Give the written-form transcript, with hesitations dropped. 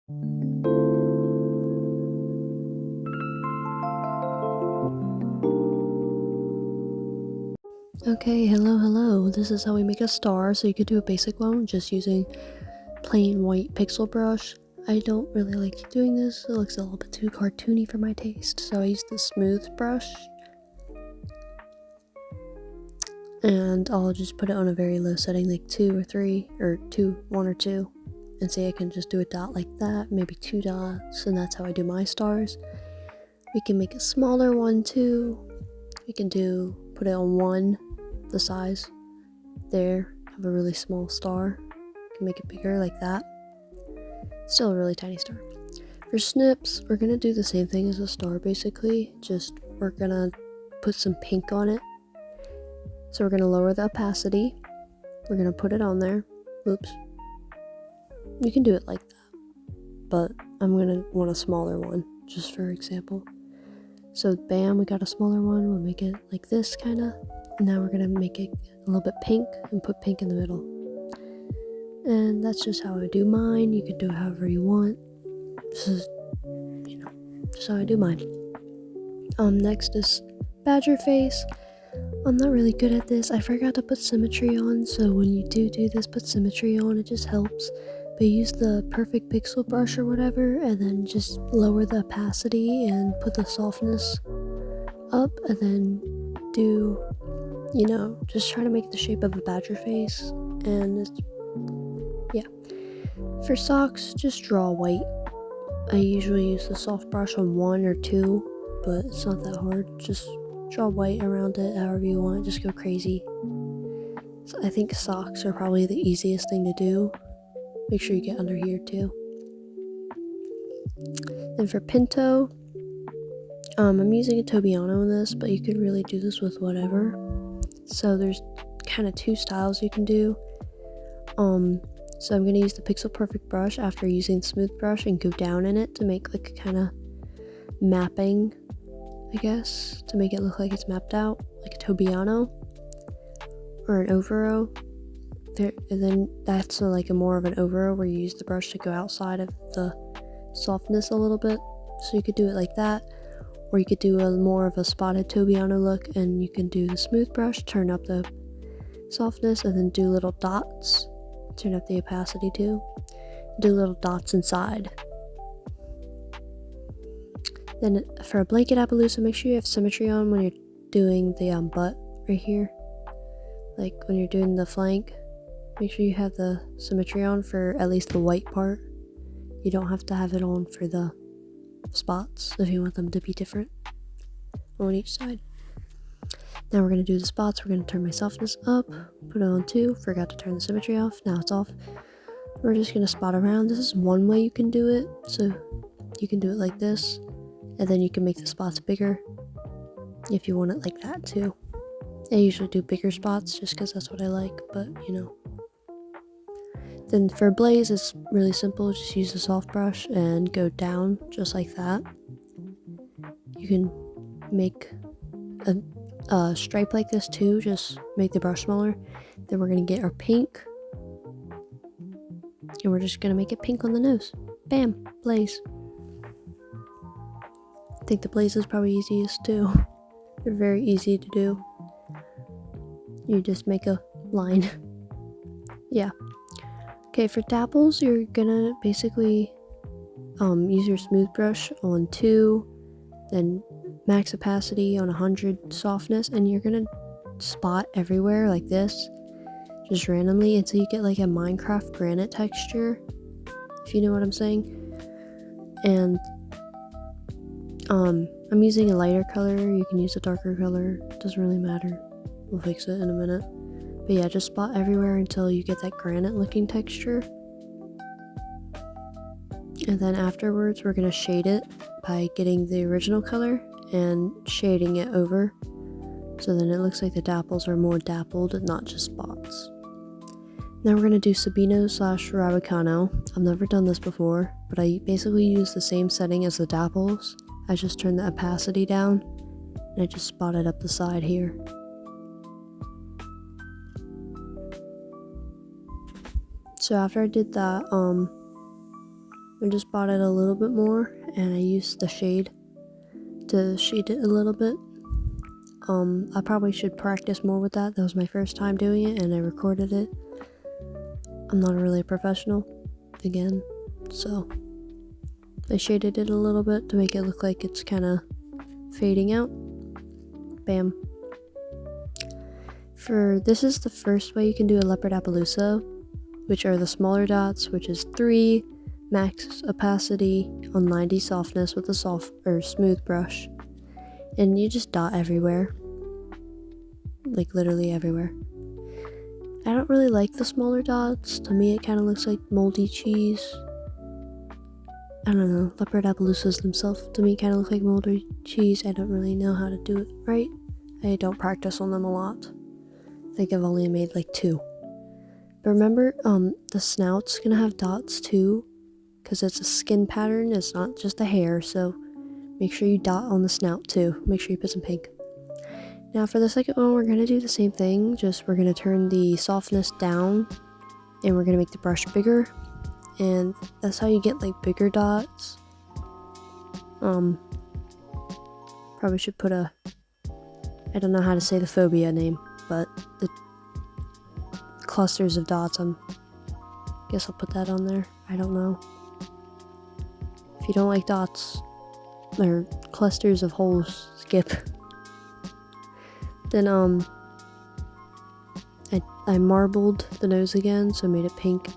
Okay, hello. This is how we make a star. So you could do a basic one just using plain white pixel brush. I don't really like doing this. It looks a little bit too cartoony for my taste. So I use the smooth brush. And I'll just put it on a very low setting, like 2 or 3, or 1 or 2. And say I can just do a dot like that, maybe 2 dots, and that's how I do my stars. We can make a smaller one too. We can put it on 1, the size. There, have a really small star. You can make it bigger like that. Still a really tiny star. For snips, we're gonna do the same thing as a star basically, just we're gonna put some pink on it. So we're gonna lower the opacity. We're gonna put it on there. Oops. You can do it like that, but I'm gonna want a smaller one, just for example. So bam, we got a smaller one. We'll make it like this kinda. And now we're gonna make it a little bit pink and put pink in the middle. And that's just how I do mine. You can do it however you want. This is, just how I do mine. Next is badger face. I'm not really good at this. I forgot to put symmetry on, so when you do this, put symmetry on. It just helps. But use the perfect pixel brush or whatever, and then just lower the opacity and put the softness up, and then do, just try to make the shape of a badger face. And yeah. For socks, just draw white. I usually use the soft brush on 1 or 2, but it's not that hard. Just draw white around it however you want. Just go crazy. So I think socks are probably the easiest thing to do. Make sure you get under here too. And for Pinto, I'm using a Tobiano in this, but you could really do this with whatever. So there's kind of 2 styles you can do. So I'm going to use the Pixel Perfect brush after using the smooth brush and go down in it to make like a kind of mapping, I guess, to make it look like it's mapped out, like a Tobiano or an Overo. And then that's like a more of an Overo where you use the brush to go outside of the softness a little bit. So you could do it like that, or you could do a more of a spotted Tobiano look, and you can do the smooth brush, turn up the softness, and then do little dots, turn up the opacity too, do little dots inside. Then for a blanket Appaloosa, make sure you have symmetry on when you're doing the butt right here, like when you're doing the flank. Make sure you have the symmetry on for at least the white part. You don't have to have it on for the spots if you want them to be different on each side. Now we're going to do the spots. We're going to turn my softness up, put it on 2, forgot to turn the symmetry off, now it's off. We're just going to spot around. This is one way you can do it, so you can do it like this, and then you can make the spots bigger if you want it like that too. I usually do bigger spots just because that's what I like, but Then for blaze, it's really simple. Just use the soft brush and go down just like that. You can make a stripe like this too, just make the brush smaller. Then we're going to get our pink, and we're just going to make it pink on the nose. Bam, blaze. I think the blaze is probably easiest too. They're very easy to do. You just make a line. Yeah. Okay, for Dapples, you're gonna basically use your smooth brush on 2, then max opacity on 100 softness, and you're gonna spot everywhere like this, just randomly, until you get like a Minecraft granite texture, if you know what I'm saying. And I'm using a lighter color. You can use a darker color, doesn't really matter. We'll fix it in a minute. But yeah, just spot everywhere until you get that granite looking texture. And then afterwards, we're going to shade it by getting the original color and shading it over. So then it looks like the dapples are more dappled and not just spots. Now we're going to do Sabino /Rabicano. I've never done this before, but I basically use the same setting as the dapples. I just turn the opacity down and I just spot it up the side here. So after I did that, I just bought it a little bit more, and I used the shade to shade it a little bit. I probably should practice more with that. That was my first time doing it, and I recorded it. I'm not really a professional, again, so I shaded it a little bit to make it look like it's kind of fading out. Bam. This is the first way you can do a Leopard Appaloosa, which are the smaller dots, which is 3 max opacity on 90 softness with a smooth brush, and you just dot everywhere, like literally everywhere. I don't really like the smaller dots. To me, it kind of looks like moldy cheese. I don't know. Leopard Appaloosas themselves, to me, kind of look like moldy cheese. I don't really know how to do it right. I don't practice on them a lot. I think I've only made like 2. But remember, the snout's gonna have dots too, because it's a skin pattern. It's not just a hair. So make sure you dot on the snout too. Make sure you put some pink. Now for the second one, we're going to do the same thing, just we're going to turn the softness down, and we're going to make the brush bigger, and that's how you get like bigger dots. Probably should put I don't know how to say the phobia name, but the clusters of dots, guess I'll put that on there. I don't know. If you don't like dots, or clusters of holes, skip. Then I marbled the nose again, so I made it pink.